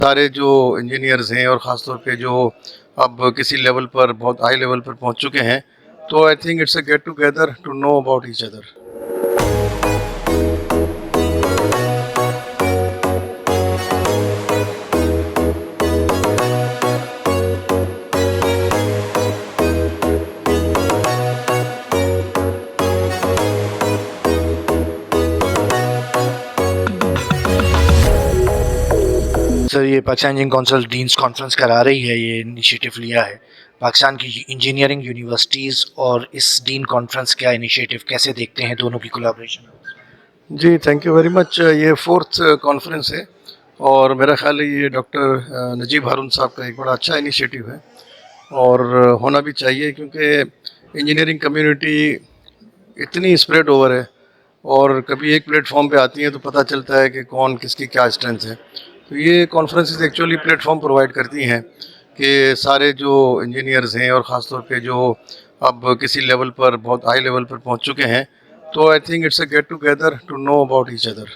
سارے جو انجینئرز ہیں اور خاص طور پہ جو اب کسی لیول پر بہت ہائی لیول پر پہنچ چکے ہیں، تو I think it's a get together to know about each other. Sir, یہ Pakistan engineering council deans conference کرا رہی ہے، یہ انیشیٹو لیا ہے پاکستان کی انجینئرنگ یونیورسٹیز، اور اس ڈین کانفرنس کا انیشیٹو کیسے دیکھتے ہیں دونوں کی کولیبریشن؟ جی تھینک یو ویری مچ. یہ 4th کانفرنس ہے اور میرا خیال ہے یہ ڈاکٹر نجیب ہارون صاحب کا ایک بڑا اچھا انیشیٹو ہے اور ہونا بھی چاہیے، کیونکہ انجینئرنگ کمیونٹی اتنی اسپریڈ اوور ہے اور کبھی ایک پلیٹ فارم پہ آتی ہیں تو پتہ چلتا ہے کہ کون کس کی کیا اسٹرینتھ ہے. تو یہ conferences actually plate form provide کرتی ہیں کہ سارے جو انجینئرز ہیں اور خاص طور پہ جو اب کسی لیول پر بہت ہائی لیول پر پہنچ چکے ہیں، تو I think it's a get together to know about each other.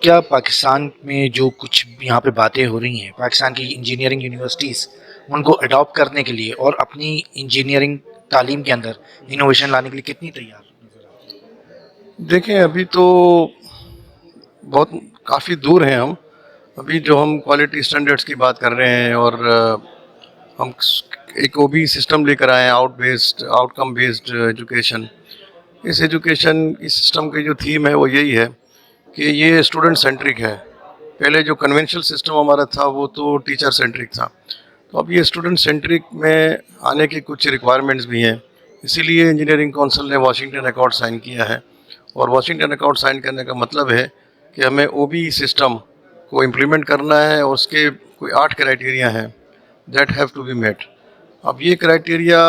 کیا پاکستان میں جو کچھ یہاں پہ باتیں ہو رہی ہیں پاکستان کی انجینئرنگ یونیورسٹیز ان کو اڈاپٹ کرنے کے لیے اور اپنی انجینئرنگ تعلیم کے اندر انوویشن لانے کے لیے کتنی تیار؟ دیکھیں ابھی تو بہت کافی دور ہیں ہم. ابھی جو ہم کوالٹی اسٹینڈرڈس کی بات کر رہے ہیں اور ہم ایک وہ بھی سسٹم لے کر آئے ہیں آؤٹ کم بیسڈ ایجوکیشن. اس ایجوکیشن اس سسٹم کی جو تھیم ہے وہ یہی ہے کہ یہ اسٹوڈنٹ سینٹرک ہے. پہلے جو کنونشنل سسٹم ہمارا تھا وہ تو ٹیچر سینٹرک تھا، تو اب یہ اسٹوڈنٹ سینٹرک میں آنے کی کچھ ریکوائرمنٹس بھی ہیں. اسی لیے انجینئرنگ کونسل نے واشنگٹن اکارڈ سائن کیا ہے، اور واشنگٹن اکارڈ سائن کرنے کا مطلب ہے کہ ہمیں او بی سسٹم کو امپلیمنٹ کرنا ہے، اور اس کے کوئی 8 کرائٹیریا ہیں that have to be met. اب یہ کرائٹیریا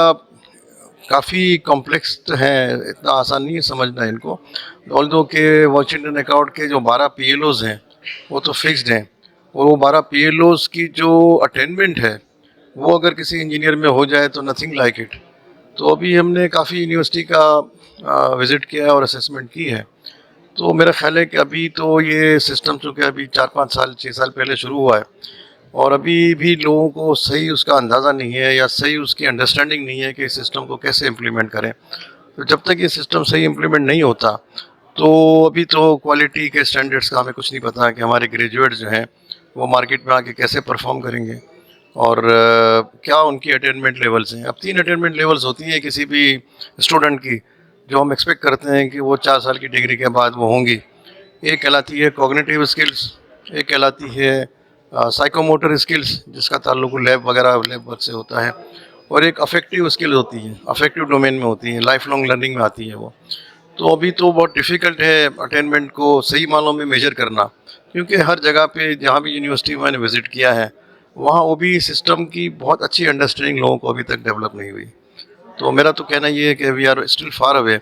کافی کمپلیکس ہیں، اتنا آسان نہیں ہے سمجھنا ان کو. آلدو کہ واشنگٹن اکارڈ کے جو 12 پی ایل اوز ہیں وہ تو فکسڈ ہیں، اور وہ 12 پی ایل اوز کی جو اٹینمنٹ ہے وہ اگر کسی انجینئر میں ہو جائے تو نتھنگ لائک اٹ. تو ابھی ہم نے کافی یونیورسٹی کا وزٹ کیا ہے اور اسیسمنٹ کی ہے. تو میرا خیال ہے کہ ابھی تو یہ سسٹم چونکہ ابھی 4-5 سال 6 سال پہلے شروع ہوا ہے، اور ابھی بھی لوگوں کو صحیح اس کا اندازہ نہیں ہے یا صحیح اس کی انڈرسٹینڈنگ نہیں ہے کہ اس سسٹم کو کیسے امپلیمنٹ کریں. تو جب تک یہ سسٹم صحیح امپلیمنٹ نہیں ہوتا تو ابھی تو کوالٹی کے اسٹینڈرڈس کا ہمیں کچھ نہیں پتا کہ ہمارے گریجویٹ جو ہیں وہ مارکیٹ میں آ کے کیسے پرفارم کریں گے اور کیا ان کی اٹینمنٹ لیولز ہیں. اب 3 اٹینمنٹ لیولز ہوتی ہیں کسی بھی اسٹوڈنٹ کی، جو ہم ایکسپیکٹ کرتے ہیں کہ وہ 4 سال کی ڈگری کے بعد وہ ہوں گی. ایک کہلاتی ہے کوگنیٹیو اسکلس، ایک کہلاتی ہے سائیکو موٹر اسکلس جس کا تعلق لیب وغیرہ لیب ورک سے ہوتا ہے، اور ایک افیکٹیو اسکل ہوتی ہے، افیکٹیو ڈومین میں ہوتی ہے، لائف لانگ لرننگ میں آتی ہے وہ. تو ابھی تو بہت ڈیفیکلٹ ہے اٹینمنٹ کو صحیح معنوں میں میجر کرنا، کیونکہ ہر جگہ پہ جہاں بھی یونیورسٹی میں نے وزٹ کیا ہے وہاں وہ بھی سسٹم کی بہت اچھی انڈرسٹینڈنگ لوگوں کو ابھی تک ڈیولپ نہیں ہوئی. تو میرا تو کہنا یہ ہے کہ we are still far away,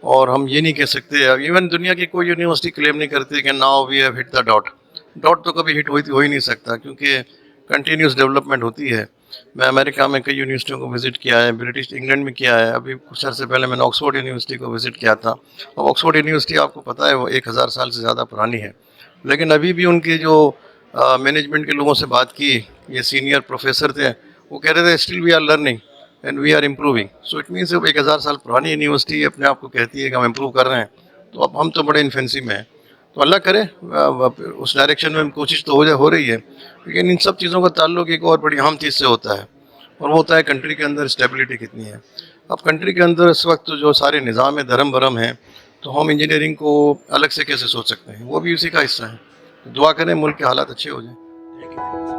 اور ہم یہ نہیں کہہ سکتے، ایون دنیا کی کوئی یونیورسٹی کلیم نہیں کرتی کہ now we have hit the dot. Dot تو کبھی ہٹ ہو ہی نہیں سکتا، کیونکہ کنٹینیوس ڈیولپمنٹ ہوتی ہے. میں امریکہ میں کئی یونیورسٹیوں کو وزٹ کیا ہے، برٹش انگلینڈ میں کیا ہے، ابھی کچھ عرصے پہلے میں نے آکسفورڈ یونیورسٹی کو وزٹ کیا تھا. اب آکسفورڈ یونیورسٹی آپ کو پتہ ہے وہ 1000 سال سے زیادہ پرانی ہے، لیکن ابھی بھی ان کے جو مینجمنٹ کے لوگوں سے بات کی، یہ سینئر پروفیسر تھے، وہ کہہ رہے تھے still we are learning and we are improving. So it means 1000 سال پرانی یونیورسٹی اپنے آپ کو کہتی ہے کہ ہم امپروو کر رہے ہیں. تو اب ہم تو بڑے انفینسی میں ہیں. تو اللہ کرے اس ڈائریکشن میں کوشش تو ہو رہی ہے، لیکن ان سب چیزوں کا تعلق ایک اور بڑی اہم چیز سے ہوتا ہے، اور وہ ہوتا ہے کنٹری کے اندر اسٹیبلٹی کتنی ہے. اب کنٹری کے اندر اس وقت جو سارے نظام دھرم برم ہیں، تو ہم انجینئرنگ کو الگ سے کیسے سوچ سکتے ہیں؟ وہ بھی اسی کا حصہ ہے. دعا کریں ملک کے حالات اچھے ہو جائیں.